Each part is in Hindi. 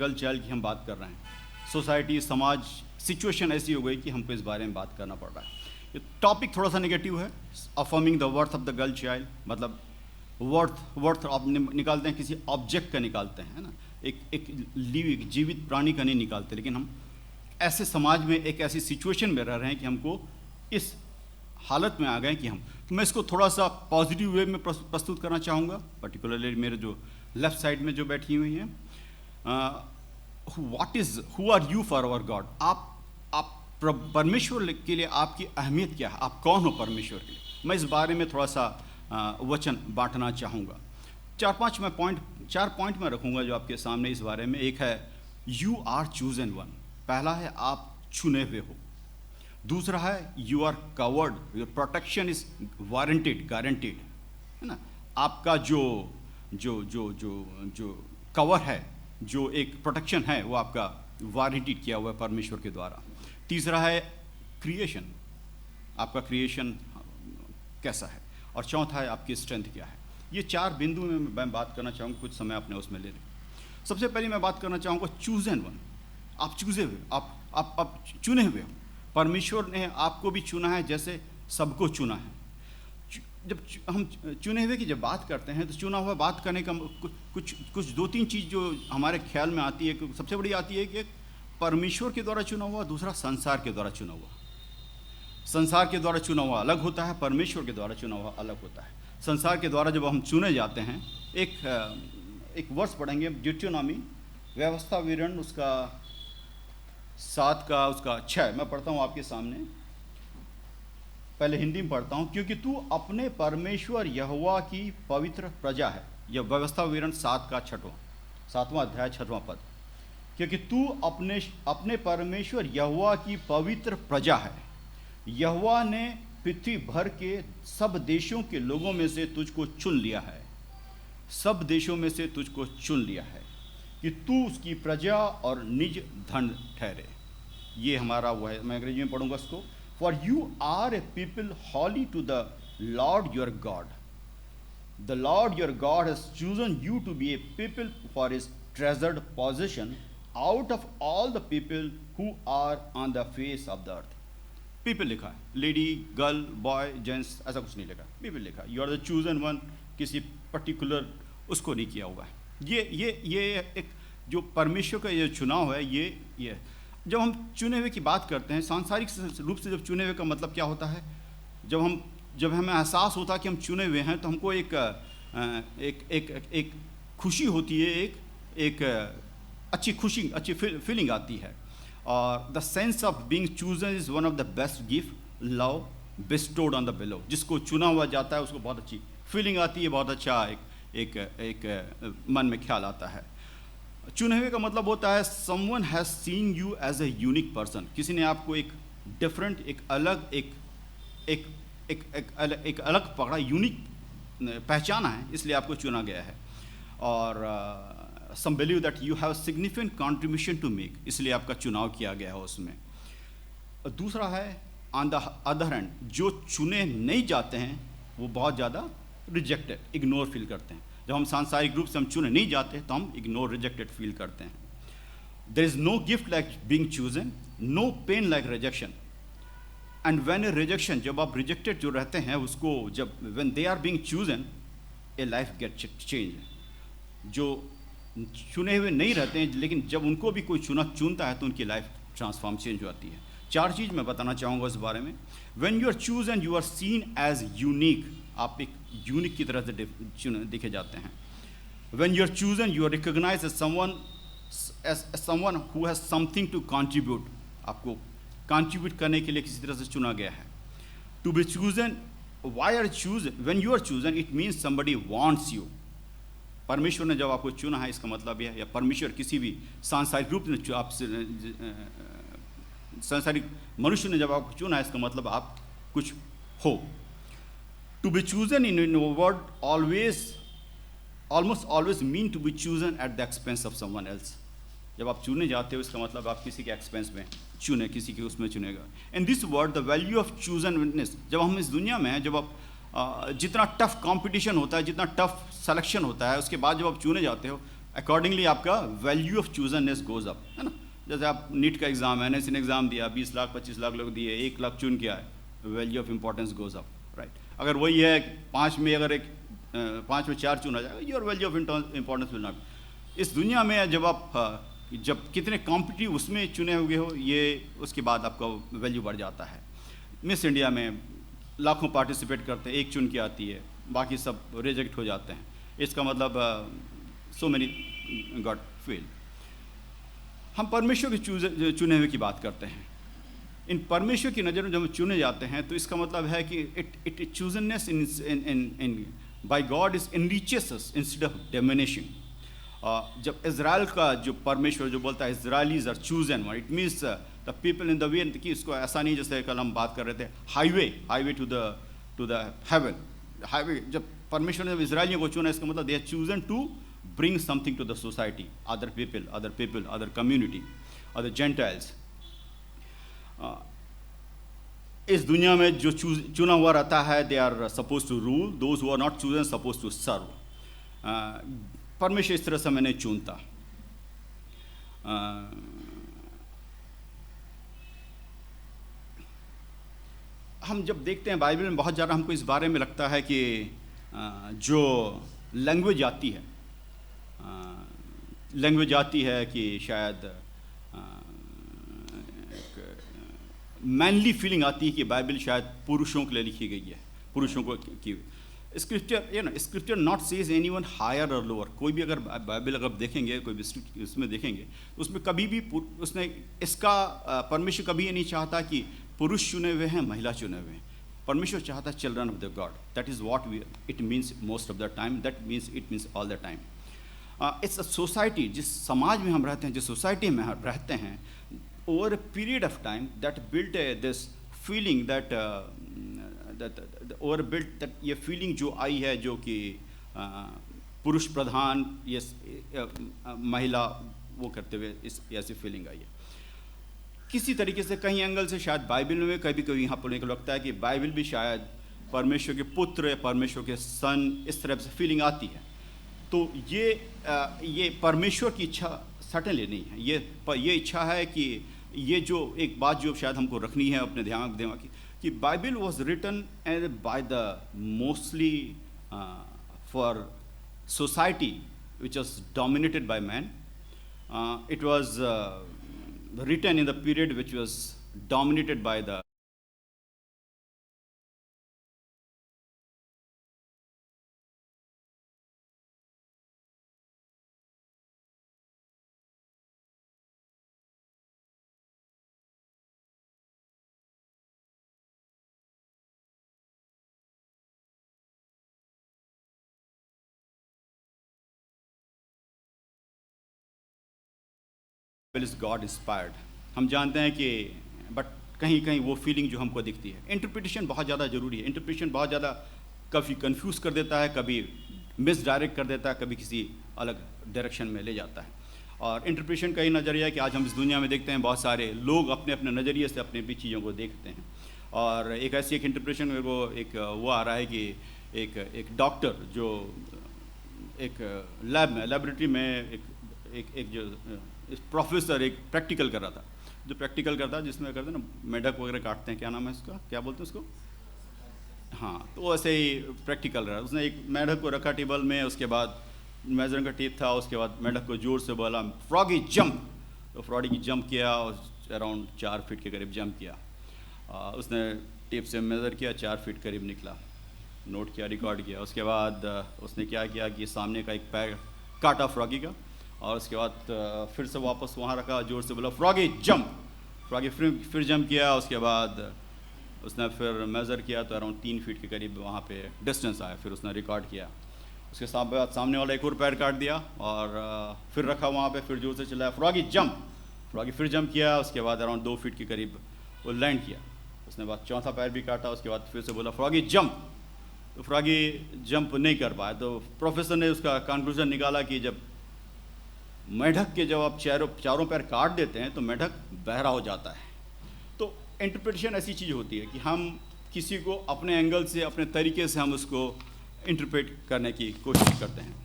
गर्ल चाइल्ड की हम बात कर रहे हैं, सोसाइटी, समाज, सिचुएशन ऐसी हो गई कि हमको इस बारे में बात करना पड़ रहा है। ये टॉपिक थोड़ा सा नेगेटिव है, affirming the worth of the girl child, मतलब वर्थ आप निकालते हैं किसी ऑब्जेक्ट का निकालते हैं, है ना, एक जीवित प्राणी का नहीं निकालते, लेकिन हम ऐसे समाज में एक ऐसी सिचुएशन में रह रहे हैं कि हमको इस हालत में आ गए कि तो मैं इसको थोड़ा सा पॉजिटिव वे में प्रस्तुत करना चाहूँगा, पर्टिकुलरली मेरे जो लेफ्ट साइड में जो बैठी हुई हैं। Who are you for our God? आप परमेश्वर के लिए आपकी अहमियत क्या है, आप कौन हो परमेश्वर के लिए? मैं इस बारे में थोड़ा सा वचन बांटना चाहूँगा। चार पॉइंट में रखूँगा जो आपके सामने इस बारे में। एक है यू आर चूजन वन, पहला है आप चुने हुए हो। दूसरा है you are covered, your protection is warranted, guaranteed, है ना, आपका जो कवर है, जो एक प्रोटेक्शन है, वो आपका वारंटेड किया हुआ है परमेश्वर के द्वारा। तीसरा है क्रिएशन, आपका क्रिएशन कैसा है, और चौथा है आपकी स्ट्रेंथ क्या है। ये चार बिंदु में मैं बात करना चाहूँगा, कुछ समय अपने उसमें ले लें। सबसे पहले मैं बात करना चाहूँगा चूजन वन, आप चूजे हुए, आप चुने हुए हो। परमेश्वर ने आपको भी चुना है जैसे सबको चुना है। जब हम चुने हुए की जब बात करते हैं तो चुना हुआ बात करने का कुछ दो तीन चीज़ जो हमारे ख्याल में आती है, सबसे बड़ी आती है कि परमेश्वर के द्वारा चुना हुआ, दूसरा संसार के द्वारा चुना हुआ। संसार के द्वारा चुना हुआ अलग होता है, परमेश्वर के द्वारा चुना हुआ अलग होता है। संसार के द्वारा जब हम चुने जाते हैं, एक वर्ष पढ़ेंगे ड्यूटेरोनॉमी, व्यवस्था विवरण, उसका 7 का उसका 6 मैं पढ़ता हूँ आपके सामने। पहले हिंदी में पढ़ता हूँ। क्योंकि तू अपने परमेश्वर यहोवा की पवित्र प्रजा है। यह व्यवस्था विवरण 7 का 7वां अध्याय 6वां पद। क्योंकि तू अपने परमेश्वर यहोवा की पवित्र प्रजा है। यहोवा ने पृथ्वी भर के सब देशों के लोगों में से तुझको चुन लिया है, सब देशों में से तुझको चुन लिया है कि तू उसकी प्रजा और निज धन ठहरे। ये हमारा वो है, मैं अंग्रेजी में पढ़ूंगा इसको। For you are a people holy to the Lord your God. The Lord your God has chosen you to be a people for his treasured position out of all the people who are on the face of the earth. People लिखा है, लेडी, गर्ल, बॉय, जेंट्स, ऐसा कुछ नहीं लिखा, पीपल लिखा। You are the chosen one, किसी पर्टिकुलर उसको नहीं किया हुआ है। ये एक जो परमेश्वर का ये चुनाव है, ये जब हम चुने हुए की बात करते हैं, सांसारिक रूप से जब चुने हुए का मतलब क्या होता है, जब हमें एहसास होता है कि हम चुने हुए हैं, तो हमको एक खुशी होती है, एक अच्छी फीलिंग आती है। और the sense of being chosen is one of the best gift love bestowed on the below. जिसको चुना हुआ जाता है उसको बहुत अच्छी फीलिंग आती है, बहुत अच्छा एक मन में ख्याल आता है। चुने हुए का मतलब होता है someone has seen you as a unique person. किसी ने आपको एक डिफरेंट, एक अलग पकड़ा, यूनिक पहचाना है, इसलिए आपको चुना गया है। और some believe that you have significant contribution to make, इसलिए आपका चुनाव किया गया है उसमें। दूसरा है on the other hand, जो चुने नहीं जाते हैं वो बहुत ज़्यादा रिजेक्टेड, इग्नोर फील करते हैं। जब हम सांसारिक रूप से हम चुने नहीं जाते तो हम इग्नोर, रिजेक्टेड फील करते हैं। There is no gift like being chosen, no pain like rejection. And when a rejection, जब आप रिजेक्टेड जो रहते हैं उसको, जब when they are being chosen, a life get change. जो चुने हुए नहीं रहते हैं, लेकिन जब उनको भी कोई चुनता है तो उनकी लाइफ ट्रांसफॉर्म चेंज हो जाती है। 4 चीज़ मैं बताना चाहूँगा इस बारे में। When you are chosen you are seen as unique, आप एक यूनिक की तरह से देखे जाते हैं। When you are chosen you are recognise as someone who has something to contribute, आपको कंट्रीब्यूट करने के लिए किसी तरह से चुना गया है। To be chosen, why are chosen, when you are chosen it means somebody wants you. परमेश्वर ने जब आपको चुना है, इसका मतलब यह है, या परमेश्वर किसी भी सांसारिक रूप में आपसे, सांसारिक मनुष्य ने जब आपको चुना है, इसका मतलब आप कुछ हो। To be chosen in word almost always mean to be chosen at the expense of someone else. जब आप चुने जाते हो इसका मतलब आप किसी के एक्सपेंस में चुने, किसी के उसमें चुनेगा। In this word the value of chosen witness, जब हम इस दुनिया में हैं, जब आप जितना टफ कंपटीशन होता है, जितना टफ सिलेक्शन होता है, उसके बाद जब आप चुने जाते हो अकॉर्डिंगली आपका वैल्यू ऑफ चूजननेस गोज अप, है ना। जैसे आप नीट का एग्ज़ाम है, एनएससी ने एग्ज़ाम दिया, 20 लाख 25 लाख लोग दिए, 1 लाख चुन के आए, value of importance goes up, right. अगर वही है 5 में, अगर 5 में 4 चुना जाएगा, your value of importance will not. इस दुनिया में जब कितने कॉम्पिटिटिव उसमें चुने हुए हो, ये उसके बाद आपका वैल्यू बढ़ जाता है। मिस इंडिया में लाखों पार्टिसिपेट करते हैं, 1 चुन के आती है, बाकी सब रिजेक्ट हो जाते हैं। इसका मतलब सो मेनी गॉट फेल। हम परमेश्वर के चुने हुए की बात करते हैं। इन परमेश्वर की नज़र में जब हम चुने जाते हैं तो इसका मतलब है कि it chosenness in by God is enriches us instead of diminishing. जब इज़राइल का जो परमेश्वर जो बोलता है Israelis are chosen one, it means the people in the way, कि इसको ऐसा नहीं जैसे कल हम बात कर रहे थे highway to the heaven. Highway जब परमेश्वर ने इज़राइलियों को चुना, इसका मतलब they are chosen to bring something to the society, other people, other community, other Gentiles. इस दुनिया में जो चुना हुआ रहता है, they are supposed to rule, those who are not chosen supposed to serve. परमेश्वर इस तरह से हमें नहीं चुनता। हम जब देखते हैं बाइबल में बहुत ज़्यादा हमको इस बारे में लगता है कि जो लैंग्वेज आती है कि शायद मैनली फीलिंग आती है कि बाइबल शायद पुरुषों के लिए लिखी गई है, पुरुषों को की। Scripture not says anyone higher और लोअर। कोई भी अगर बाइबल अगर देखेंगे, कोई भी उसमें देखेंगे तो उसमें कभी भी उसने इसका परमेश्वर कभी ये नहीं चाहता कि पुरुष चुने हुए हैं, महिला चुने हुए हैं। परमेश्वर चाहता है children of the God. That is what it means most of the time, it means all the time. It's a society, जिस समाज में हम रहते हैं, जिस सोसाइटी में हम रहते हैं, over a period of time that built this feeling that over built that ये फीलिंग जो आई है, जो कि पुरुष प्रधान ये महिला वो करते हुए इस ऐसी फीलिंग आई है। किसी तरीके से कहीं एंगल से शायद बाइबल में कभी यहाँ पढ़ने को लगता है कि बाइबल भी शायद परमेश्वर के पुत्र या परमेश्वर के सन, इस तरह से फीलिंग आती है। तो ये परमेश्वर की इच्छा सर्टेनली नहीं है। ये इच्छा है कि ये जो एक बात जो शायद हमको रखनी है अपने दिमाग की, कि Bible was written by the mostly for society which was dominated by man. It was written in the period which was dominated by the Bible is God inspired. हम जानते हैं कि बट कहीं कहीं वो फीलिंग जो हमको दिखती है, इंटरप्रिटेशन बहुत ज़्यादा ज़रूरी है। इंटरप्रिटेशन बहुत ज़्यादा कभी कंफ्यूज कर देता है, कभी मिस डायरेक्ट कर देता है, कभी किसी अलग डायरेक्शन में ले जाता है। और इंटरप्रिटेशन का ही नज़रिया है कि आज हम इस दुनिया में देखते हैं बहुत सारे लोग अपने अपने नज़रिए से अपने भी चीज़ों को देखते हैं। और एक ऐसी एक इंटरप्रिटेशन में वो आ रहा है कि एक डॉक्टर जो एक लेबोरेटरी में एक जो प्रोफेसर एक प्रैक्टिकल कर रहा था, जो प्रैक्टिकल करता है जिसमें करते हैं ना मेढक वगैरह काटते हैं, क्या नाम है इसका, क्या बोलते हैं उसको, हाँ, तो ऐसे ही प्रैक्टिकल रहा। उसने एक मेढक को रखा टेबल में, उसके बाद मेजरिंग का टेप था, उसके बाद मेढक को जोर से बोला फ्रॉगी जंप, तो फ्रॉगी जंप किया और अराउंड 4 फीट के करीब जंप किया। उसने टेप से मेज़र किया, 4 फीट करीब निकला, नोट किया, रिकॉर्ड किया। उसके बाद उसने क्या किया कि सामने का एक पैर काटा फ्रॉगी का, और उसके बाद फिर से वापस वहाँ रखा, जोर से बोला फ्रॉगी जंप, फ्रॉगी फिर जंप किया। उसके बाद उसने फिर मेज़र किया तो अराउंड 3 फीट के करीब वहाँ पे डिस्टेंस आया, फिर उसने रिकॉर्ड किया। उसके सामने वाला एक और पैर काट दिया और फिर रखा वहाँ पे, फिर जोर से चिल्लाया फ्रॉगी जंप, फ्रॉगी फिर जंप किया। उसके बाद अराउंड 2 फीट के करीब वो लैंड किया। उसने बाद चौथा पैर भी काटा, उसके बाद फिर से बोला फ्रॉगी जंप, तो फ्रॉगी जंप नहीं कर पाया। तो प्रोफेसर ने उसका कंक्लूजन निकाला कि जब मेढक के जब आप चारों पैर काट देते हैं तो मेढक बहरा हो जाता है। तो इंटरप्रिटेशन ऐसी चीज़ होती है कि हम किसी को अपने एंगल से, अपने तरीके से हम उसको इंटरप्रेट करने की कोशिश करते हैं।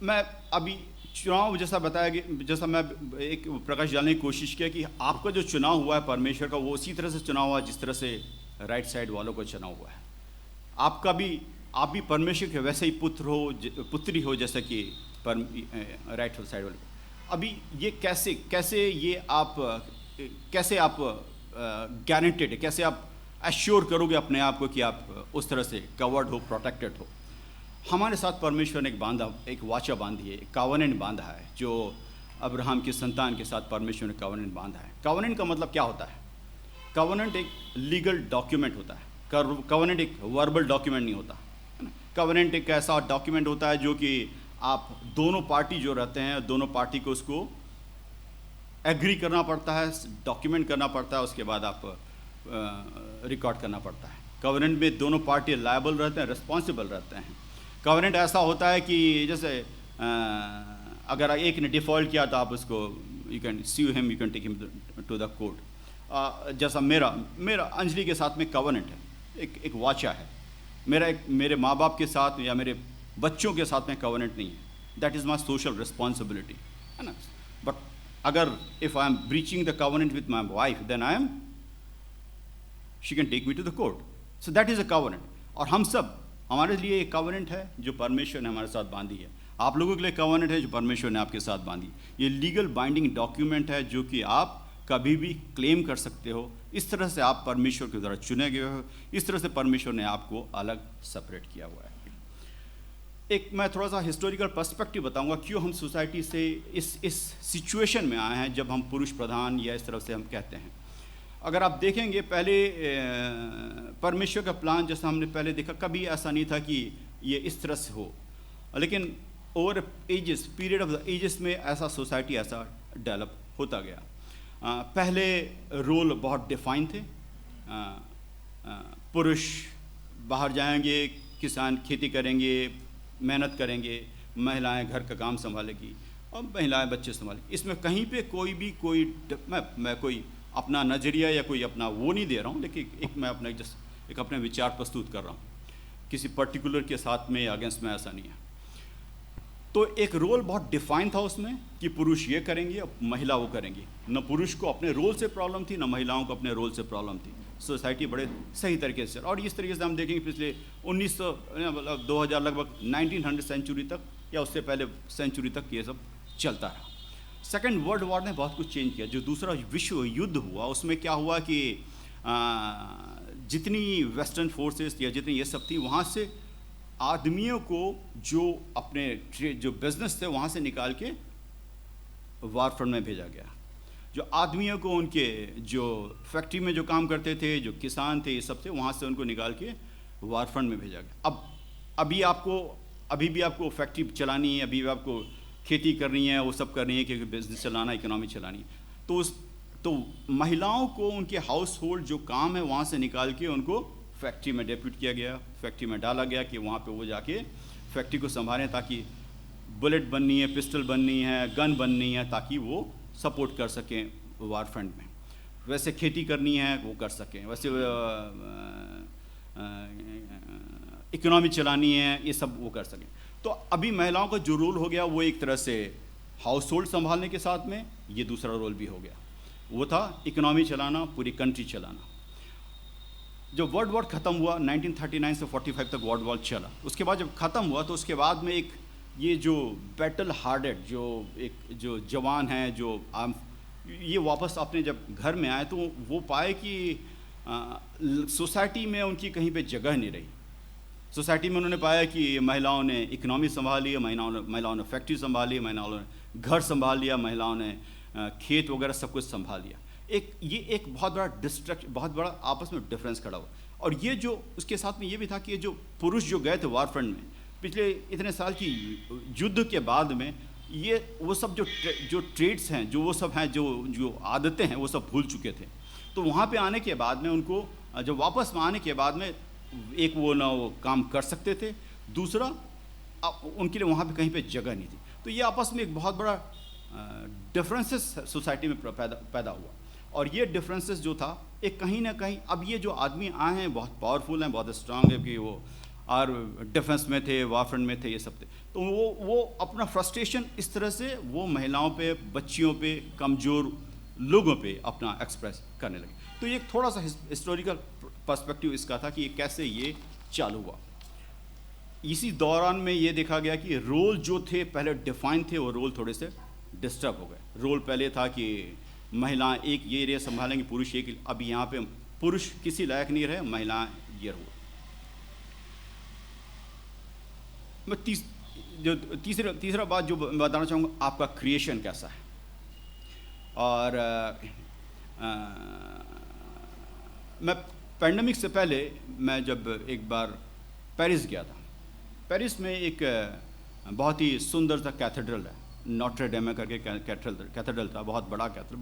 मैं अभी चुनाव जैसा बताया कि जैसा मैं एक प्रकाश डालने की कोशिश किया कि आपका जो चुनाव हुआ है परमेश्वर का, वो उसी तरह से चुनाव हुआ जिस तरह से राइट साइड वालों का चुनाव हुआ है। आपका भी, आप भी परमेश्वर के वैसे ही पुत्र हो, पुत्री हो, जैसा कि राइट साइड वाले। अभी ये कैसे ये आप कैसे आप गारंटेड है, कैसे आप एश्योर करोगे अपने आप को कि आप उस तरह से कवर्ड हो, प्रोटेक्टेड हो? हमारे साथ परमेश्वर ने एक वाचा बांधी है, एक कॉवेनेंट बांधा है, जो अब्राहम की संतान के साथ परमेश्वर ने कॉवेनेंट बांधा है। कॉवेनेंट का मतलब क्या होता है? कॉवेनेंट एक लीगल डॉक्यूमेंट होता है। कॉवेनेंट एक वर्बल डॉक्यूमेंट नहीं होता है ना। कॉवेनेंट एक ऐसा डॉक्यूमेंट होता है जो कि आप दोनों पार्टी जो रहते हैं, दोनों पार्टी को उसको एग्री करना पड़ता है, डॉक्यूमेंट करना पड़ता है, उसके बाद आप रिकॉर्ड करना पड़ता है। कॉवेनेंट में दोनों पार्टी लायबल रहते हैं, रिस्पॉन्सिबल रहते हैं। कॉवेनेंट ऐसा होता है कि जैसे अगर एक ने डिफ़ॉल्ट किया तो आप उसको, you can sue him, you can take him to the court. जैसा मेरा अंजलि के साथ में कॉवेनेंट है, एक वाचा है। मेरे माँ बाप के साथ या मेरे बच्चों के साथ में कॉवेनेंट नहीं है। That is my social responsibility, है ना। बट अगर if I am breaching the covenant with my wife, then she can take me to the court. So that is a covenant. और हम सब, हमारे लिए एक कॉवेनेंट है जो परमेश्वर ने हमारे साथ बांधी है। आप लोगों के लिए कॉवेनेंट है जो परमेश्वर ने आपके साथ बांधी। ये लीगल बाइंडिंग डॉक्यूमेंट है जो कि आप कभी भी क्लेम कर सकते हो। इस तरह से आप परमेश्वर के द्वारा चुने गए हो, इस तरह से परमेश्वर ने आपको अलग सेपरेट किया हुआ है। एक मैं थोड़ा सा हिस्टोरिकल पर्सपेक्टिव बताऊंगा क्यों हम सोसाइटी से इस सिचुएशन में आए हैं जब हम पुरुष प्रधान या इस तरह से हम कहते हैं। अगर आप देखेंगे पहले परमेश्वर का प्लान जैसा हमने पहले देखा, कभी ऐसा नहीं था कि ये इस तरह से हो, लेकिन over ages, period of the ages में ऐसा सोसाइटी ऐसा डेवलप होता गया। पहले रोल बहुत डिफाइन थे। पुरुष बाहर जाएंगे, किसान खेती करेंगे, मेहनत करेंगे, महिलाएं घर का काम संभालेगी और महिलाएं बच्चे संभालेगी। इसमें कहीं पे कोई मैं कोई अपना नज़रिया या कोई अपना वो नहीं दे रहा हूँ, लेकिन मैं एक अपने विचार प्रस्तुत कर रहा हूँ। किसी पर्टिकुलर के साथ में या अगेंस्ट में ऐसा नहीं है। तो एक रोल बहुत डिफाइन था उसमें कि पुरुष ये करेंगे और महिला वो करेंगी। न पुरुष को अपने रोल से प्रॉब्लम थी, न महिलाओं को अपने रोल से प्रॉब्लम थी। सोसाइटी बड़े सही तरीके से, और इस तरीके से हम देखेंगे पिछले 2000 लगभग 1900 सेंचुरी तक या उससे पहले सेंचुरी तक ये सब चलता रहा। सेकेंड वर्ल्ड वॉर ने बहुत कुछ चेंज किया। जो दूसरा विश्व युद्ध हुआ उसमें क्या हुआ कि जितनी वेस्टर्न फोर्सेस या जितनी ये सब थी, वहाँ से आदमियों को जो अपने जो बिजनेस थे वहाँ से निकाल के वार फ्रंट में भेजा गया। जो आदमियों को उनके जो फैक्ट्री में जो काम करते थे, जो किसान थे, ये सब थे, वहाँ से उनको निकाल के वार फ्रंट में भेजा गया। अब अभी भी आपको फैक्ट्री चलानी है, अभी भी आपको खेती करनी है, वो सब करनी है, क्योंकि बिजनेस चलाना, इकोनॉमी चलानी है। तो महिलाओं को उनके हाउस होल्ड जो काम है वहाँ से निकाल के उनको फैक्ट्री में डेप्यूट किया गया, फैक्ट्री में डाला गया कि वहाँ पे वो जाके फैक्ट्री को संभालें, ताकि बुलेट बननी है, पिस्टल बननी है, गन बननी है, ताकि वो सपोर्ट कर सकें वार फ्रंट में। वैसे खेती करनी है वो कर सकें, वैसे इकोनॉमी चलानी है, ये सब वो कर सकें। तो अभी महिलाओं का जो रोल हो गया वो एक तरह से हाउस होल्ड संभालने के साथ में ये दूसरा रोल भी हो गया। वो था इकोनॉमी चलाना, पूरी कंट्री चलाना। जब वर्ल्ड वॉर ख़त्म हुआ 1939 से 45 तक वर्ल्ड वॉर चला, उसके बाद जब ख़त्म हुआ तो उसके बाद में एक ये जो बैटल हार्डेड जो जवान हैं, जो ये वापस अपने जब घर में आए तो वो पाए कि सोसाइटी में उनकी कहीं पे जगह नहीं रही। सोसाइटी में उन्होंने पाया कि महिलाओं ने इकोनॉमी संभाली, महिलाओं ने फैक्ट्री संभाली, महिलाओं ने घर संभाल लिया, महिलाओं ने खेत वगैरह सब कुछ संभाल लिया। ये एक बहुत बड़ा आपस में डिफरेंस खड़ा हुआ। और ये जो उसके साथ में ये भी था कि ये जो पुरुष जो गए थे वार फ्रंट में पिछले इतने साल की युद्ध के बाद में, ये वो सब जो ट्रेड्स हैं, जो वो सब हैं, जो आदतें हैं, वो सब भूल चुके थे। तो वहाँ पे आने के बाद में उनको, जब वापस में आने के बाद में, एक वो काम कर सकते थे, दूसरा उनके लिए वहाँ पे कहीं पे जगह नहीं थी। तो ये आपस में एक बहुत बड़ा डिफरेंसेस सोसाइटी में पैदा हुआ। और ये डिफरेंसेस जो था एक कहीं ना कहीं, अब ये जो आदमी आए हैं बहुत पावरफुल हैं, बहुत स्ट्रांग है कि वो और डिफेंस में थे, वारफ्रंट में थे, ये सब थे। तो वो अपना फ्रस्ट्रेशन इस तरह से वो महिलाओं पे, बच्चियों पे, कमज़ोर लोगों पे अपना एक्सप्रेस करने लगे। तो ये एक थोड़ा सा हिस्टोरिकल पर्सपेक्टिव इसका था कि ये कैसे ये चालू हुआ। इसी दौरान में ये देखा गया कि रोल जो थे पहले डिफाइन थे, वो रोल थोड़े से डिस्टर्ब हो गए। रोल पहले था कि महिलाएं एक ये एरिया संभालेंगी, पुरुष एक। अभी यहाँ पे पुरुष किसी लायक नहीं रहे, महिलाएं ये रोल। मैं तीसरा बात जो बताना चाहूँगा, आपका क्रिएशन कैसा है। और मैं पैंडेमिक से पहले मैं जब एक बार पेरिस गया था, पेरिस में एक बहुत ही सुंदर सा कैथेड्रल है, नोट्रे डेम करके कैथेड्रल था, बहुत बड़ा कैथेड्रल,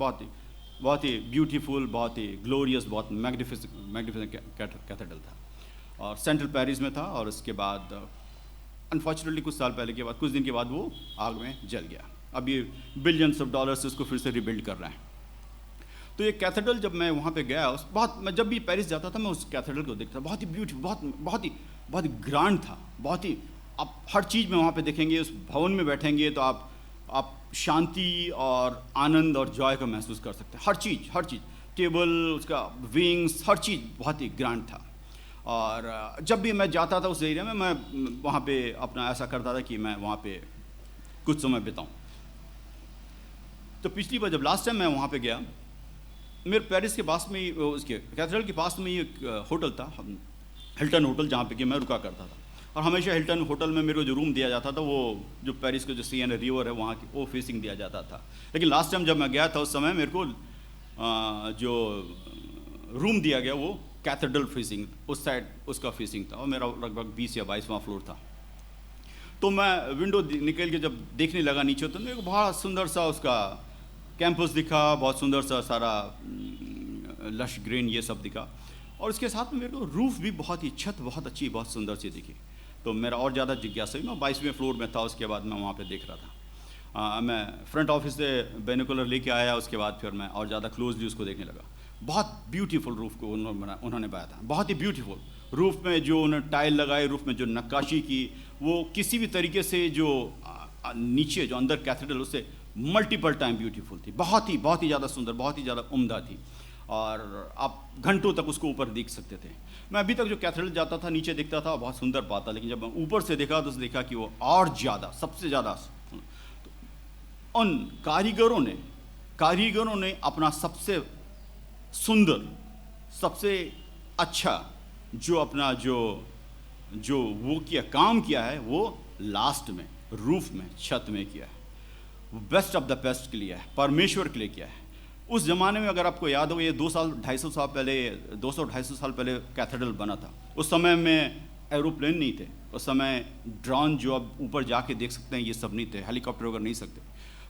बहुत ही ब्यूटीफुल, बहुत ही ग्लोरियस, बहुत मैग्निफिसेंट कैथेड्रल था, और सेंट्रल पेरिस में था। और उसके बाद अनफॉर्चुनेटली कुछ दिन के बाद वो आग में जल गया। अब ये बिलियंस ऑफ डॉलर्स इसको फिर से रिबिल्ड कर रहे हैं। तो ये कैथेड्रल जब मैं वहाँ पे गया, मैं जब भी पेरिस जाता था मैं उस कैथेड्रल को देखता, बहुत ही ब्यूटीफुल, बहुत ही ग्रांड था, बहुत ही, आप हर चीज़ में वहाँ पे देखेंगे। उस भवन में बैठेंगे तो आप शांति और आनंद और जॉय को महसूस कर सकते हैं। हर चीज़, टेबल, उसका विंग्स, हर चीज़ बहुत ही ग्रांड था। और जब भी मैं जाता था उस एरिया में, मैं वहाँ पे अपना ऐसा करता था कि मैं वहाँ पे कुछ समय बिताऊँ। तो पिछली बार जब लास्ट टाइम मैं वहाँ पे गया, मेरे पेरिस के पास में ही, उसके कैथेड्रल के पास में ही एक होटल था, हिल्टन होटल, जहाँ पे कि मैं रुका करता था। और हमेशा हिल्टन होटल में मेरे को जो रूम दिया जाता था, वो जो पेरिस का जो सीएन रिवर है वहाँ की, वो फेसिंग दिया जाता था। लेकिन लास्ट टाइम जब मैं गया था उस समय मेरे को जो रूम दिया गया वो कैथेड्रल फेसिंग, उस साइड उसका फेसिंग था, और मेरा लगभग 20 या 22वां फ्लोर था। तो मैं विंडो निकल के जब देखने लगा नीचे, तो मेरे को बहुत सुंदर सा उसका कैंपस दिखा, बहुत सुंदर सा सारा लश ग्रीन ये सब दिखा। और उसके साथ में मेरे को रूफ भी बहुत ही, छत बहुत अच्छी, बहुत सुंदर सी दिखी। तो मेरा और ज़्यादा जिज्ञासा हुई। मैं 22वें फ्लोर में था, उसके बाद मैं वहाँ पे देख रहा था। मैं फ्रंट ऑफिस से बाइनोकुलर लेके आया, उसके बाद फिर मैं और ज़्यादा क्लोजली उसको देखने लगा। बहुत ब्यूटीफुल रूफ को उन्होंने बनाया था, बहुत ही ब्यूटीफुल। रूफ में जो उन्होंने टाइल लगाई, रूफ में जो नक्काशी की, वो किसी भी तरीके से जो नीचे जो अंदर कैथेड्रल, उससे मल्टीपल टाइम ब्यूटीफुल थी, बहुत ही ज़्यादा सुंदर, बहुत ही ज़्यादा उम्दा थी। और आप घंटों तक उसको ऊपर देख सकते थे। मैं अभी तक जो कैथेड्रल जाता था नीचे देखता था, बहुत सुंदर पाता, लेकिन जब मैं ऊपर से देखा तो देखा कि वो और ज़्यादा, सबसे ज़्यादा। तो उन कारीगरों ने अपना सबसे सुंदर, सबसे अच्छा जो अपना जो वो काम किया है, वो लास्ट में रूफ में, छत में किया है। वो बेस्ट ऑफ द बेस्ट के लिए है, परमेश्वर के लिए किया है। उस ज़माने में अगर आपको याद हो, ये 200-250 साल पहले कैथेड्रल बना था। उस समय में एरोप्लेन नहीं थे, उस समय ड्रोन जो आप ऊपर जाके देख सकते हैं ये सब नहीं थे, हेलीकॉप्टर वगैरह नहीं सकते।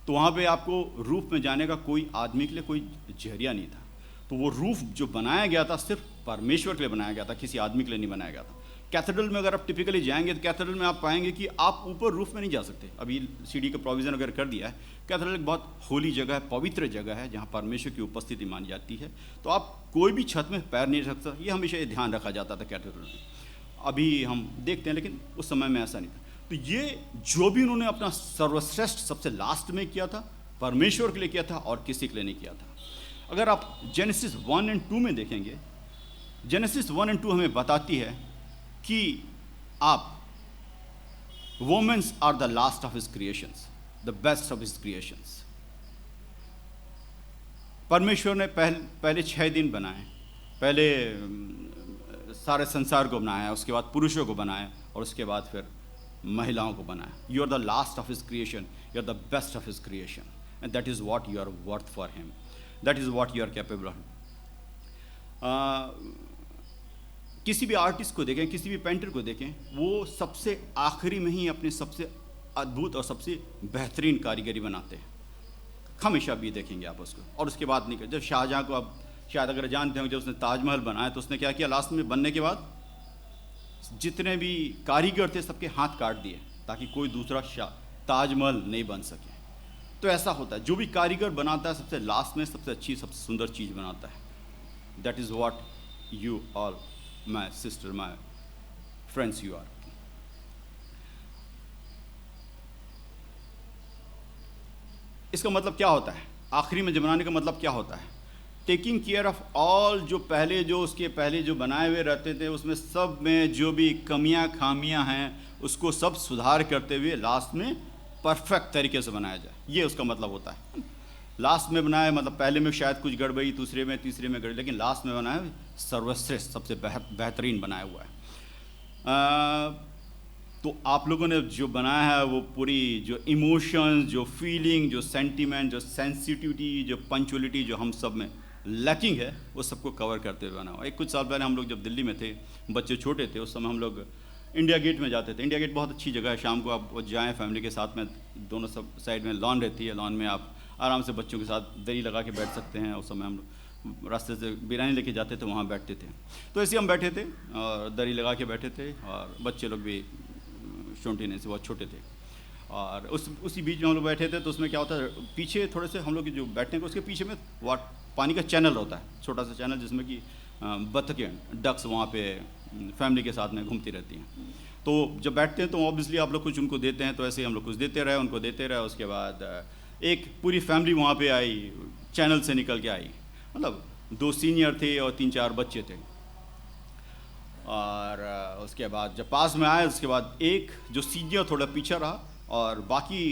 तो वहाँ पे आपको रूफ में जाने का कोई आदमी के लिए कोई जरिया नहीं था। तो वो रूफ जो बनाया गया था सिर्फ परमेश्वर के लिए बनाया गया था, किसी आदमी के लिए नहीं बनाया गया था। कैथेड्रल में अगर आप टिपिकली जाएंगे तो कैथेड्रल में आप पाएंगे कि आप ऊपर रूफ में नहीं जा सकते। अभी सीढ़ी का प्रोविज़न वगैरह कर दिया है। कैथेड्रल एक बहुत होली जगह है, पवित्र जगह है, जहाँ परमेश्वर की उपस्थिति मानी जाती है। तो आप कोई भी छत में पैर नहीं रख सकता, ये हमेशा ये ध्यान रखा जाता था कैथेड्रल में। अभी हम देखते हैं, लेकिन उस समय में ऐसा नहीं था। तो ये जो भी उन्होंने अपना सर्वश्रेष्ठ सबसे लास्ट में किया था, परमेश्वर के लिए किया था और किसी के लिए नहीं किया था। अगर आप जेनेसिस 1 और 2 में देखेंगे, जेनेसिस 1 और 2 हमें बताती है कि आप women's are the last of his creations, the best of his creations. परमेश्वर ने पहले 6 दिन बनाए, पहले सारे संसार को बनाया, उसके बाद पुरुषों को बनाया और उसके बाद फिर महिलाओं को बनाया। You are the last of his creation, you are the best of his creation, and that is what you are worth for him, that is what you are capable of. किसी भी आर्टिस्ट को देखें, किसी भी पेंटर को देखें, वो सबसे आखिरी में ही अपने सबसे अद्भुत और सबसे बेहतरीन कारीगरी बनाते हैं, हमेशा भी देखेंगे आप उसको। और उसके बाद नहीं, जब शाहजहाँ को आप शायद अगर जानते हो, जब उसने ताजमहल बनाया तो उसने क्या किया, लास्ट में बनने के बाद जितने भी कारीगर थे सबके हाथ काट दिए ताकि कोई दूसरा ताजमहल नहीं बन सके। तो ऐसा होता है, जो भी कारीगर बनाता है सबसे लास्ट में सबसे अच्छी, सबसे सुंदर चीज़ बनाता है। That is what you all, my sister, my friends you are. इसका मतलब क्या होता है? आखिरी में जब बनाने का मतलब क्या होता है? टेकिंग केयर ऑफ ऑल, जो पहले जो उसके पहले जो बनाए हुए रहते थे उसमें सब में जो भी कमियां खामियां हैं उसको सब सुधार करते हुए लास्ट में परफेक्ट तरीके से बनाया जाए, ये उसका मतलब होता है। लास्ट में बनाया मतलब पहले में शायद कुछ गड़बड़ी, दूसरे में तीसरे में गड़बड़ी, लेकिन लास्ट में बनाया सर्वश्रेष्ठ सबसे बेहतरीन बनाया हुआ है। तो आप लोगों ने जो बनाया है वो पूरी जो इमोशंस, जो फीलिंग, जो सेंटीमेंट, जो सेंसिटिविटी, जो पंचुअलिटी जो हम सब में लैकिंग है वो सबको कवर करते हुए बना हुआ। कुछ साल पहले हम लोग जब दिल्ली में थे, बच्चे छोटे थे, उस समय हम लोग इंडिया गेट में जाते थे। इंडिया गेट बहुत अच्छी जगह है, शाम को आप जाएँ फैमिली के साथ में, दोनों सब साइड में लॉन रहती है, लॉन में आप आराम से बच्चों के साथ दरी लगा के बैठ सकते हैं। उस समय हम लोग रास्ते से बिरयानी लेके जाते थे, वहाँ बैठते थे। तो ऐसे हम बैठे थे और दरी लगा के बैठे थे, और बच्चे लोग भी छोटे से बहुत छोटे थे, और उसी बीच में हम लोग बैठे थे। तो उसमें क्या होता है, पीछे थोड़े से हम लोग जो बैठने को उसके पीछे में पानी का चैनल होता है, छोटा सा चैनल, जिसमें कि बतखें, डक्स वहाँ पे फैमिली के साथ में घूमती रहती हैं। तो जब बैठते हैं तो ऑब्वियसली आप लोग कुछ उनको देते हैं, तो ऐसे ही हम लोग कुछ देते रहे, उनको देते रहे। उसके बाद एक पूरी फैमिली वहाँ पे आई, चैनल से निकल के आई, मतलब 2 सीनियर थे और 3-4 बच्चे थे। और उसके बाद जब पास में आए, उसके बाद एक जो सीनियर थोड़ा पीछे रहा और बाकी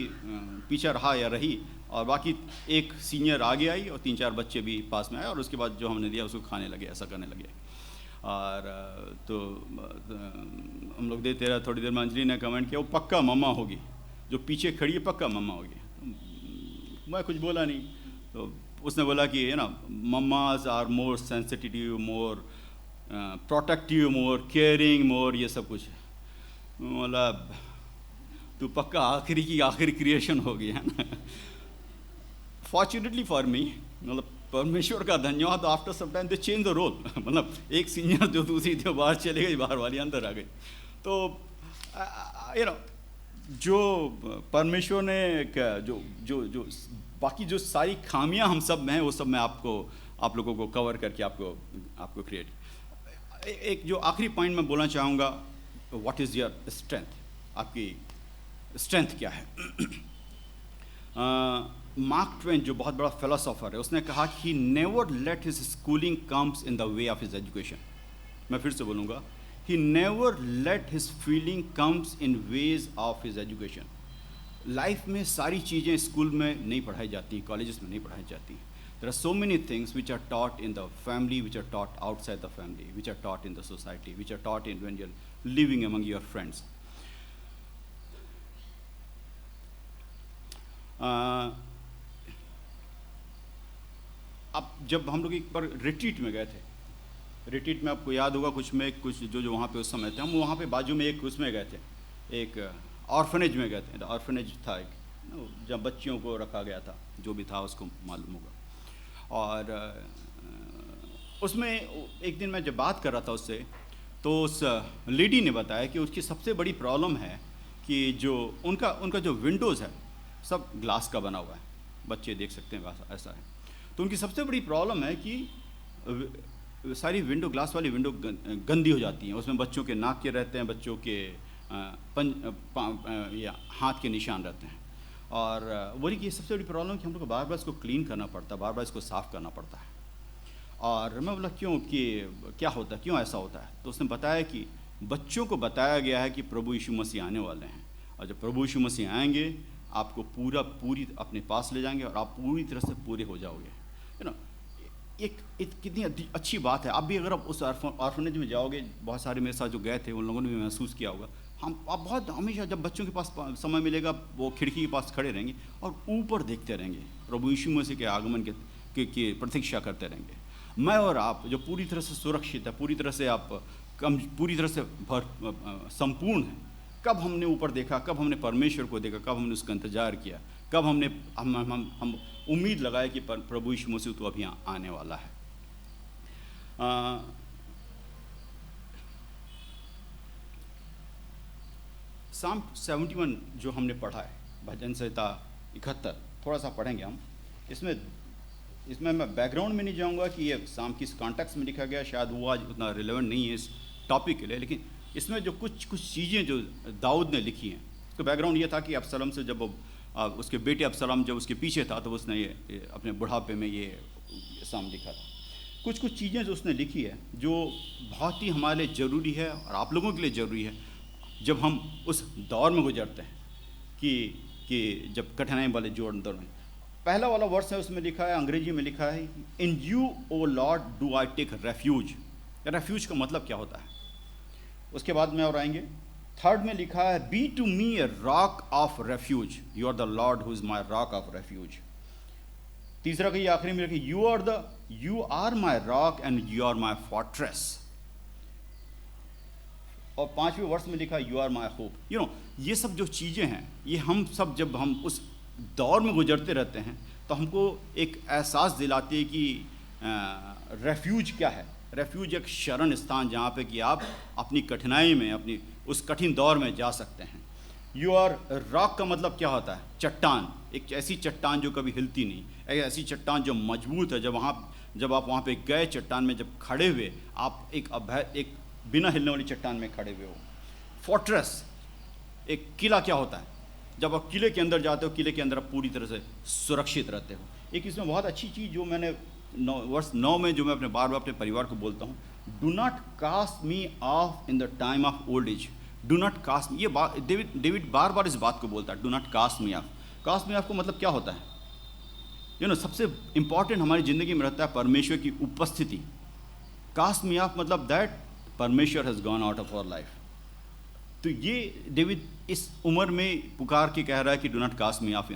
पीछे रहा या रही, और बाकी एक सीनियर आगे आई और 3-4 बच्चे भी पास में आए, और उसके बाद जो हमने दिया उसको खाने लगे, ऐसा करने लगे। और तो हम लोग देते रहे। थोड़ी देर में अंजलि ने कमेंट किया, वो पक्का मम्मा होगी, जो पीछे खड़ी है पक्का मम्मा होगी। मैं कुछ बोला नहीं, तो उसने बोला कि है ना, mummas are more sensitive, more protective, more caring, more ये सब कुछ। मतलब तू पक्का आखिरी की आखिरी क्रिएशन होगी, है ना। फॉर्चुनेटली फॉर मी, मतलब परमेश्वर का धन्यवाद, after some time they change the role. मतलब एक सीनियर जो दूसरी थी बाहर चले गई, बाहर वाली अंदर आ गई। तो यू नो, जो परमेश्वर ने जो जो जो बाकी जो सारी खामियां हम सब में हैं, वो सब मैं आप लोगों को कवर करके आपको क्रिएट। एक जो आखिरी पॉइंट मैं बोलना चाहूँगा, व्हाट इज़ योर स्ट्रेंथ, आपकी स्ट्रेंथ क्या है। मार्क ट्वेन जो बहुत बड़ा फिलोसोफर है, उसने कहा कि never late his schooling comes in the way of his education. मैं फिर से बोलूँगा, he never late his feeling comes in ways of his education. Life में सारी चीज़ें स्कूल में नहीं पढ़ाई जाती, कॉलेजेस में नहीं पढ़ाई जाती। There are so many things which are taught in the family, which are taught outside the family, which are taught in the society, which are taught in when you're living among your friends. अब जब हम लोग एक बार रिट्रीट में गए थे, रिट्रीट में आपको याद होगा कुछ जो वहाँ पे उस समय थे, हम वहाँ पे बाजू में एक उसमें गए थे, एक ऑर्फनेज में गए थे। ऑर्फनेज था एक, जहाँ बच्चियों को रखा गया था, जो भी था उसको मालूम होगा। और उसमें एक दिन मैं जब बात कर रहा था उससे, तो उस लेडी ने बताया कि उसकी सबसे बड़ी प्रॉब्लम है कि जो उनका जो विंडोज़ है सब ग्लास का बना हुआ है, बच्चे देख सकते हैं ऐसा है। तो उनकी सबसे बड़ी प्रॉब्लम है कि सारी विंडो, ग्लास वाली विंडो गंदी हो जाती हैं, उसमें बच्चों के नाक के रहते हैं, बच्चों के या हाथ के निशान रहते हैं। और बोली कि ये सबसे बड़ी प्रॉब्लम कि हम लोग को बार बार इसको क्लीन करना पड़ता है, बार बार इसको साफ़ करना पड़ता है। और मैं बोला क्यों, कि क्या होता है, क्यों ऐसा होता है। तो उसने बताया कि बच्चों को बताया गया है कि प्रभु यीशु मसीह आने वाले हैं, और जब प्रभु यीशु मसीह आएंगे आपको पूरी अपने पास ले जाएंगे और आप पूरी तरह से पूरे हो जाओगे। यू नो, एक कितनी अच्छी बात है। आप भी अगर आप उस ऑर्फनेज में जाओगे, बहुत सारे मेरे साथ जो गए थे उन लोगों ने भी महसूस किया होगा, आप बहुत हमेशा जब बच्चों के पास समय मिलेगा वो खिड़की के पास खड़े रहेंगे और ऊपर देखते रहेंगे, प्रभु यीशु मसीह के आगमन की प्रतीक्षा करते रहेंगे। मैं और आप जो पूरी तरह से सुरक्षित है, पूरी तरह से पूरी तरह से संपूर्ण है, कब हमने ऊपर देखा, कब हमने परमेश्वर को देखा, कब हमने उसका इंतजार किया, कब हम उम्मीद लगाए कि प्रभु यीशु मसीह तो अभी आने वाला है। साम 71 जो हमने पढ़ा है, भजन संहिता 71, थोड़ा सा पढ़ेंगे हम। इसमें मैं बैकग्राउंड में नहीं जाऊंगा कि ये साम किस कॉन्टेक्स्ट में लिखा गया, शायद वो आज उतना रिलेवेंट नहीं है इस टॉपिक के लिए, लेकिन इसमें जो कुछ कुछ चीज़ें जो दाऊद ने लिखी हैं, उसका बैकग्राउंड ये था कि अबसलम से जब उसके बेटे अबसलम जब उसके पीछे था तो उसने ये अपने बुढ़ापे में ये साम लिखा था। कुछ कुछ चीज़ें जो उसने लिखी है जो बहुत ही हमारे लिए ज़रूरी है और आप लोगों के लिए ज़रूरी है जब हम उस दौर में गुजरते हैं कि जब कठिनाई वाले दौर में। पहला वाला वर्स है, उसमें लिखा है, अंग्रेजी में लिखा है, in you O Lord do I take refuge. Refuge का मतलब क्या होता है, उसके बाद में और आएंगे। थर्ड में लिखा है, be to me a rock of refuge, you are the Lord who is my rock of refuge. तीसरा का ये आखिरी में लिखा, you are my rock and you are my fortress. और पांचवें वर्ष में लिखा, यू आर माई होप। ये सब जो चीज़ें हैं, ये हम सब जब हम उस दौर में गुजरते रहते हैं तो हमको एक एहसास दिलाती है कि रेफ्यूज क्या है। रेफ्यूज एक शरण स्थान जहाँ पे कि आप अपनी कठिनाई में, अपनी उस कठिन दौर में जा सकते हैं। यू आर रॉक का मतलब क्या होता है, चट्टान, एक ऐसी चट्टान जो कभी हिलती नहीं, एक ऐसी चट्टान जो मजबूत है। जब आप वहाँ पे गए चट्टान में जब खड़े हुए, आप एक बिना हिलने वाली चट्टान में खड़े हुए हो। फोर्ट्रेस, एक किला क्या होता है, जब आप किले के अंदर जाते हो, किले के अंदर आप पूरी तरह से सुरक्षित रहते हो। एक इसमें बहुत अच्छी चीज़ जो मैंने वर्ष 9 में जो मैं अपने बार बार अपने परिवार को बोलता हूँ, do not cast me off in the time of old age. Do not cast, ये बात डेविड बार बार इस बात को बोलता है, do not cast me off. Cast me off को मतलब क्या होता है, सबसे इंपॉर्टेंट हमारी ज़िंदगी में रहता है परमेश्वर की उपस्थिति। कास्ट मी ऑफ मतलब दैट परमेश्वर has gone out of our life. तो ये डेविड इस उम्र में पुकार के कह रहा है कि do not cast me off.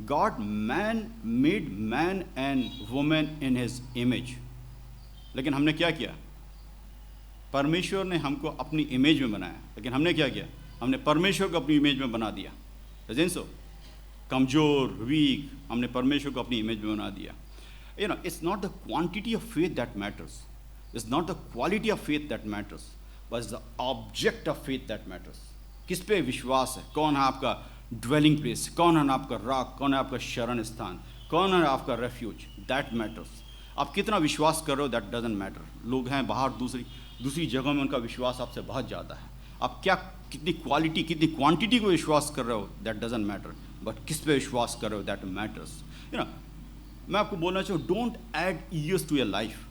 God made man and women in his image. लेकिन हमने क्या किया, परमेश्वर ने हमको अपनी इमेज में बनाया, लेकिन हमने क्या किया, हमने परमेश्वर को अपनी इमेज में बना दिया। सो कमज़ोर, वीक, हमने परमेश्वर को अपनी इमेज में बना दिया। It's not the quantity of faith that matters, it's not the quality of faith that matters, but the object of faith that matters. किस पे विश्वास है, कौन है आपका ड्वेलिंग प्लेस, कौन है आपका रॉक, कौन है आपका शरण स्थान, कौन है आपका रेफ्यूज, दैट मैटर्स। आप कितना विश्वास कर रहे हो, दैट डजंट मैटर। लोग हैं बाहर दूसरी जगहों में, उनका विश्वास आपसे बहुत ज़्यादा है। आप कितनी क्वालिटी, कितनी क्वांटिटी को विश्वास कर रहे हो, दैट डजंट मैटर, बट किस पे विश्वास कर रहे हो, दैट मैटर्स। मैं आपको बोलना चाहूँ, don't add years to your life,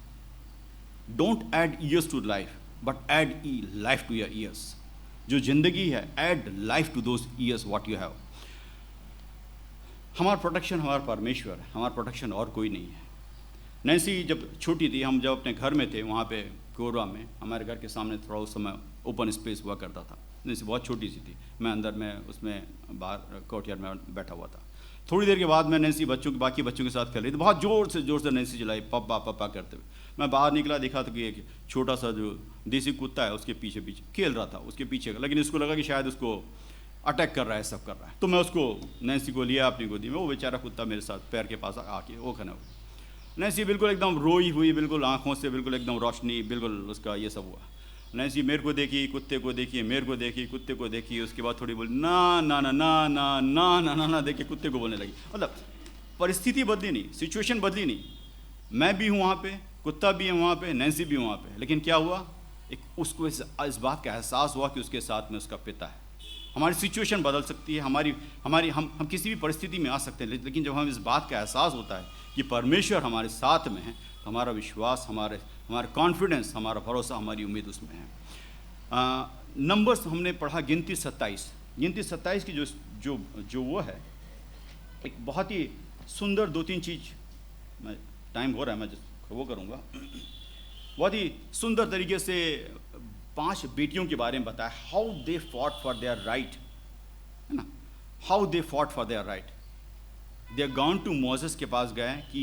don't add years to life, but add life to your years. जो ज़िंदगी है, add life to those years what you have. हमारा प्रोटेक्शन हमारा परमेश्वर है, हमारा प्रोटेक्शन और कोई नहीं है। नैन्सी जब छोटी थी, हम जब अपने घर में थे, वहाँ पे कोरबा में, हमारे घर के सामने थोड़ा उस समय ओपन स्पेस हुआ करता था। नैन्सी बहुत छोटी सी थी, मैं अंदर में उसमें बाहर कोर्टयार्ड में बैठा हुआ था। थोड़ी देर के बाद मैं नैन्सी बाकी बच्चों के साथ खेल रही थी, बहुत ज़ोर से नैन्सी चलाई, पप्पा पप्पा करते हुए। मैं बाहर निकला, देखा तो कि एक छोटा सा जो देसी कुत्ता है उसके पीछे खेल रहा था, उसके पीछे, लेकिन इसको लगा कि शायद उसको अटैक कर रहा है, सब कर रहा है। तो मैं उसको, नैन्सी को लिया अपनी गोदी में, वो बेचारा कुत्ता मेरे साथ पैर के पास आके वो खड़ा हुआ। नैन्सी बिल्कुल एकदम रोई हुई, बिल्कुल आँखों से बिल्कुल एकदम रोशनी, बिल्कुल उसका ये सब हुआ। नैन्सी मेरे को देखी, कुत्ते को देखी, मेरे को देखी, कुत्ते को देखी, उसके बाद थोड़ी बोली ना ना ना ना ना ना ना ना ना, देखिए कुत्ते को बोलने लगी। मतलब परिस्थिति बदली नहीं, सिचुएशन बदली नहीं, मैं भी हूँ वहाँ पे, कुत्ता भी है वहाँ पे, नैन्सी भी वहाँ पे, लेकिन क्या हुआ, एक उसको इस बात का एहसास हुआ कि उसके साथ में उसका पिता है। हमारी सिचुएशन बदल सकती है, हम किसी भी परिस्थिति में आ सकते हैं, लेकिन जब हम इस बात का एहसास होता है कि परमेश्वर हमारे साथ में है, तो हमारा विश्वास, हमारा कॉन्फिडेंस, हमारा भरोसा, हमारी उम्मीद उसमें है। नंबर्स हमने पढ़ा, गिनती 27 की जो वो है, एक बहुत ही सुंदर 2-3 चीज़, मैं टाइम हो रहा है, मैं वो करूँगा। बहुत ही सुंदर तरीके से 5 बेटियों के बारे में बताया, how they fought for their right, है ना, how they fought for their right. They gone to Moses के पास गए कि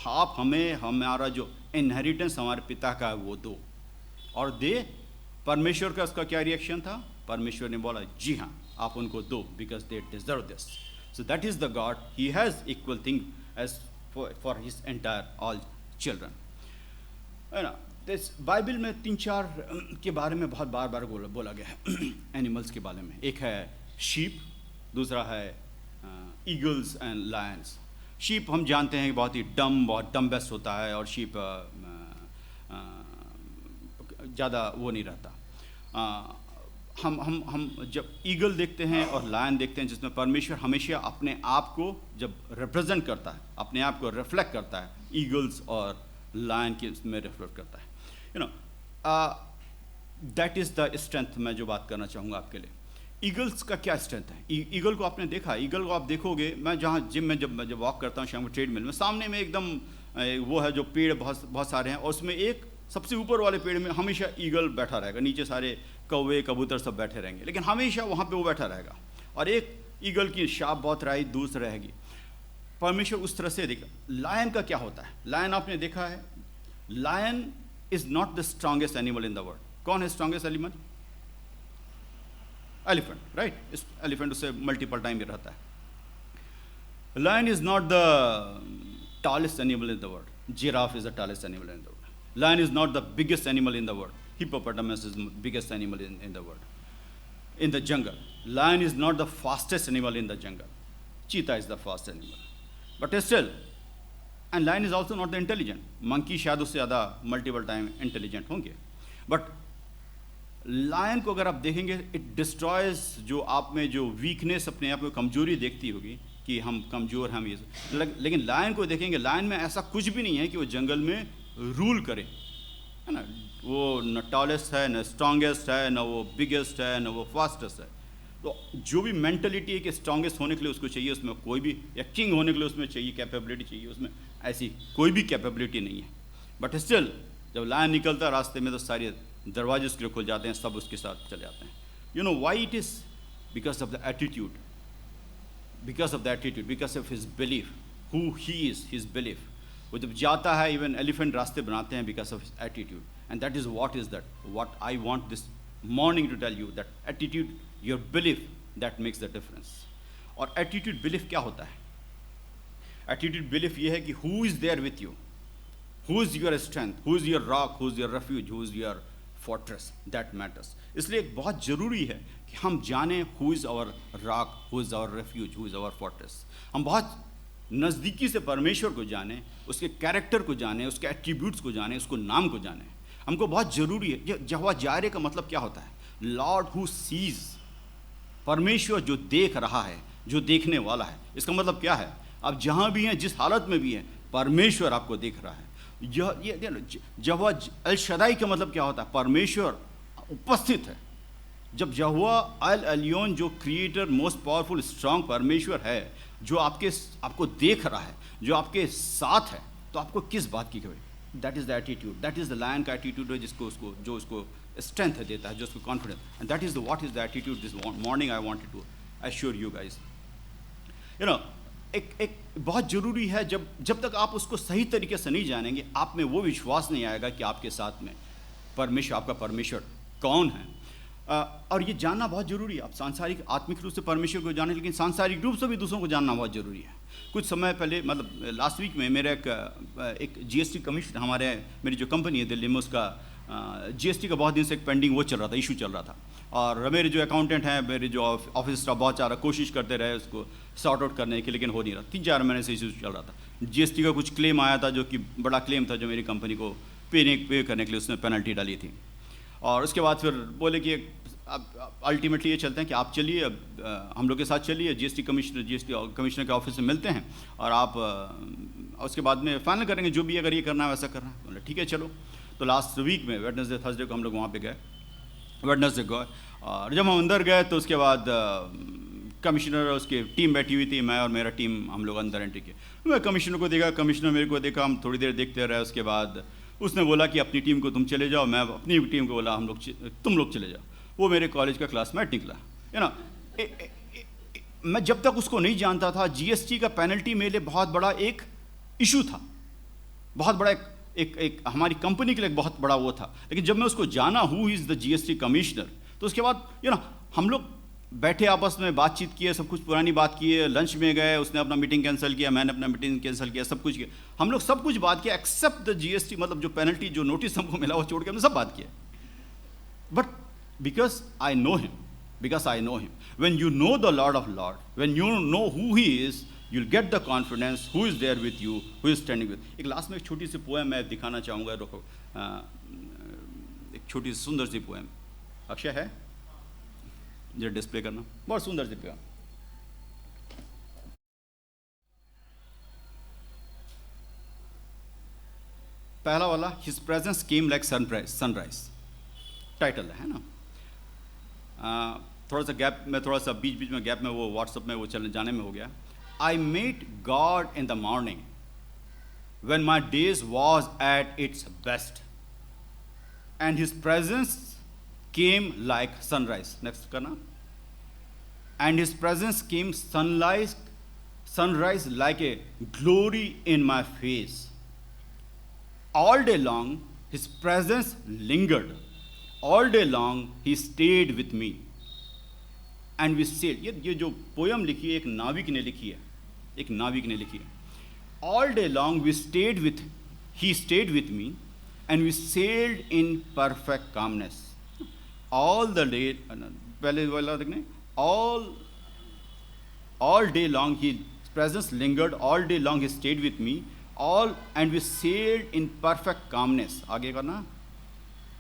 आप हमें हमारा जो इनहेरिटेंस हमारे पिता का है वो दो, और परमेश्वर का उसका क्या रिएक्शन था, परमेश्वर ने बोला जी हाँ आप उनको दो, because they deserve this. So that is the God, he has equal thing as for his entire all children, है ना। इस बाइबल में 3-4 के बारे में बहुत बार बोला गया है एनिमल्स के बारे में। एक है शीप, दूसरा है ईगल्स एंड लायंस। शीप हम जानते हैं कि बहुत ही बहुत डम्बेस्ट होता है, और शीप ज़्यादा वो नहीं रहता। हम जब ईगल देखते हैं और लायन देखते हैं, जिसमें परमेश्वर हमेशा अपने आप को जब रिप्रेजेंट करता है, अपने आप को रिफ्लेक्ट करता है, ईगल्स और लायन के में रिफ्लेक्ट करता है, दैट इज़ द स्ट्रेंथ। मैं जो बात करना चाहूँगा आपके लिए, ईगल्स का क्या स्ट्रेंथ है। ईगल को आपने देखा, ईगल को आप देखोगे, मैं जहाँ जिम में जब वॉक करता हूँ शाम को ट्रेडमिल में, सामने में एकदम वो है जो पेड़ बहुत सारे हैं, और उसमें एक सबसे ऊपर वाले पेड़ में हमेशा ईगल बैठा रहेगा, नीचे सारे कौवे कबूतर सब बैठे रहेंगे, लेकिन हमेशा वहाँ पे वो बैठा रहेगा, और एक ईगल की शाप बहुत राइट दूर से रहेगी। परमेश्वर उस तरह से देखा। लायन का क्या होता है, लायन आपने देखा है, lion is not the strongest animal in the world. कौन है स्ट्रांगेस्ट एनिमल? Elephant, right. इस एलिफेंट उससे मल्टीपल टाइम भी रहता है। Lion is not the tallest animal in the world. Giraffe is the tallest animal in the world. Lion is not the biggest animal in the world. Hippopotamus is the biggest animal in the world. In the jungle, lion is not the fastest animal in the jungle. Cheetah is the fastest animal. But still, and lion is also not the intelligent. Monkey शायद उससे ज़्यादा multiple time intelligent होंगे. But लायन को अगर आप देखेंगे, इट डिस्ट्रॉयज जो आप में जो वीकनेस, अपने आप में कमजोरी देखती होगी कि हम कमज़ोर हैं, हम ये, लेकिन लायन को देखेंगे, लायन में ऐसा कुछ भी नहीं है कि वो जंगल में रूल करे, है ना। वो न टॉलेस्ट है, न स्ट्रॉन्गेस्ट है, न वो बिगेस्ट है, न वो फास्टेस्ट है। तो जो भी मेंटलिटी है कि स्ट्रॉन्गेस्ट होने के लिए उसको चाहिए, उसमें कोई भी, या किंग होने के लिए उसमें चाहिए कैपेबिलिटी चाहिए, उसमें ऐसी कोई भी कैपेबिलिटी नहीं है। बट स्टिल जब लायन निकलता है रास्ते में तो सारे दरवाजे उसके खुल जाते हैं, सब उसके साथ चले जाते हैं। You know why it is? Because of the attitude, because of the attitude, because of his belief, who he is, his belief. वो जब जाता है, इवन एलिफेंट रास्ते बनाते हैं because of his attitude. And that is what is that, what I want this morning to tell you, that attitude, your belief, that makes the difference. और एटीट्यूड बिलीफ क्या होता है? एटीट्यूड बिलीफ ये है कि who is there with you, who is your strength, who is your rock, who is your refuge, who is your fortress, that matters. इसलिए बहुत ज़रूरी है कि हम जानें who is our rock, who is our refuge, who is our fortress. हम बहुत नज़दीकी से परमेश्वर को जानें, उसके कैरेक्टर को जानें, उसके एट्रीब्यूट्स को जानें, उसको नाम को जानें। हमको बहुत ज़रूरी है। यहोवा जायरे का मतलब क्या होता है? लॉर्ड हु सीज, परमेश्वर जो देख रहा है, जो देखने वाला है। इसका मतलब क्या है? आप जहाँ भी हैं, जिस हालत में भी हैं, परमेश्वर आपको देख रहा है। यहोवा अल शदाई का मतलब क्या होता है? परमेश्वर उपस्थित है। जब यहोवा अल एलियोन, जो क्रिएटर, मोस्ट पावरफुल, स्ट्रांग परमेश्वर है, जो आपको देख रहा है, जो आपके साथ है, तो आपको किस बात की कमी? That is the attitude, that is the lion का एटीट्यूड है, जो उसको स्ट्रेंथ देता है, जो उसको confidence. And that is the what is the attitude this morning I wanted to assure you guys. You know, एक बहुत ज़रूरी है, जब तक आप उसको सही तरीके से नहीं जानेंगे, आप में वो विश्वास नहीं आएगा कि आपके साथ में परमेश्वर, आपका परमेश्वर कौन है। और ये जानना बहुत ज़रूरी है। आप सांसारिक आत्मिक रूप से परमेश्वर को जानें, लेकिन सांसारिक रूप से भी दूसरों को जानना बहुत ज़रूरी है। कुछ समय पहले, मतलब लास्ट वीक में, मेरा एक जीएसटी कमीशन, मेरी जो कंपनी है दिल्ली में, उसका जीएसटी का बहुत दिन से एक पेंडिंग वो चल रहा था, इशू चल रहा था। और मेरे जो अकाउंटेंट हैं, मेरे जो ऑफिस स्टाफ बहुत सारा कोशिश करते रहे उसको सॉर्ट आउट करने की, लेकिन हो नहीं रहा। 3-4 महीने से इशू चल रहा था। जीएसटी का कुछ क्लेम आया था, जो कि बड़ा क्लेम था, जो मेरी कंपनी को पे करने के लिए उसने पेनल्टी डाली थी। और उसके बाद फिर बोले कि अल्टीमेटली ये चलते हैं कि आप चलिए, हम लोग के साथ चलिए, जीएसटी कमिश्नर के ऑफिस में मिलते हैं, और आप उसके बाद में फाइनल करेंगे जो भी, अगर ये करना है वैसा करना है। बोले ठीक है चलो। तो लास्ट वीक में वेडनेसडे थर्सडे को हम लोग वहाँ पे गए, वेडनेसडे गए, और जब हम अंदर गए तो उसके बाद कमिश्नर और उसकी टीम बैठी हुई थी, मैं और मेरा टीम, हम लोग अंदर एंट्री किए। मैं कमिश्नर को देखा, कमिश्नर मेरे को देखा, हम थोड़ी देर देखते रहे। उसके बाद उसने बोला कि अपनी टीम को तुम चले जाओ, मैं अपनी टीम को बोला तुम लोग चले जाओ। वो मेरे कॉलेज का क्लासमेट निकला, है ना। मैं जब तक उसको नहीं जानता था, जीएसटी का पेनल्टी मेरे लिए बहुत बड़ा एक इशू था, बहुत बड़ा एक हमारी कंपनी के लिए एक बहुत बड़ा वो था। लेकिन जब मैं उसको जाना, who is the GST commissioner, तो उसके बाद हम लोग बैठे, आपस में बातचीत किए, सब कुछ पुरानी बात किए, लंच में गए, उसने अपना मीटिंग कैंसिल किया, मैंने अपना मीटिंग कैंसिल किया, सब कुछ किया। हम लोग सब कुछ बात किया एक्सेप्ट द जीएसटी, मतलब जो पेनल्टी, जो नोटिस हमको मिला, वो छोड़ के हमने सब बात किया। But because I know him, when you know the Lord of Lord, when you know who he is, you'll get the confidence who is there with you, who is standing with। एक लास्ट में एक छोटी सी पोएम मैं दिखाना चाहूँगा, एक छोटी सी सुंदर सी पोएम। अक्षय है, जरा डिस्प्ले करना, बहुत सुंदर चित्र। पहला वाला, his presence came like sunrise, title है ना। थोड़ा सा गैप में, थोड़ा सा बीच बीच में गैप में वो व्हाट्सएप में वो चलने जाने में हो गया। I met God in the morning when my days was at its best, and his presence came like sunrise. Next करना, and his presence came sunrise like a glory in my face. All day long his presence lingered, all day long he stayed with me, and we said, ये जो पोयम लिखी है एक नाविक ने लिखी है, एक नाविक ने लिखी है। All day long he stayed with me, and we sailed in perfect calmness. All the day, पहले वाला देखने, all day long his presence lingered, all day long he stayed with me, and we sailed in perfect calmness. आगे करना,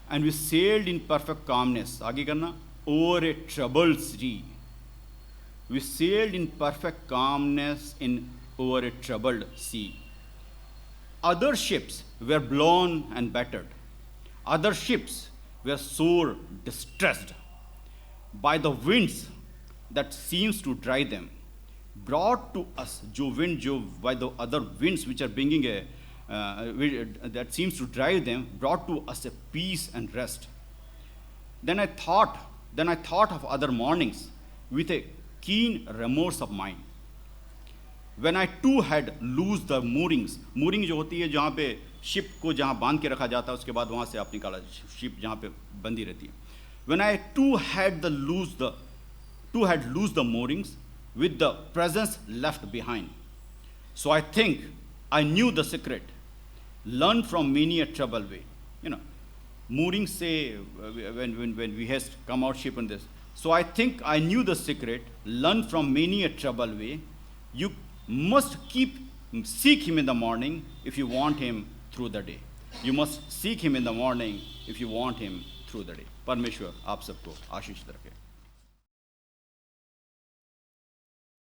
and we sailed in perfect calmness. आगे करना, over a troubled sea. We sailed in perfect calmness over a troubled sea. Other ships were blown and battered. Other ships were sore distressed by the winds that seems to drive them. Brought to us, by the other winds which are bringing that seems to drive them, brought to us a peace and rest. Then I thought of other mornings with a keen remorse of mind. When I too had loosed the moorings, mooring जो होती है जहाँ पे शिप को जहाँ बांध के रखा जाता है, उसके बाद वहाँ से आप निकाला, शिप जहाँ पे बंदी रहती है। When I too had loosed the moorings with the presence left behind. So I think I knew the secret, learned from many a trouble way. You know, mooring say when we has come out ship on this. So I think I knew the secret, learned from many a trouble way. You must seek him in the morning if you want him through the day. You must seek him in the morning if you want him through the day. परमेश्वर आप सबको आशीष रखे।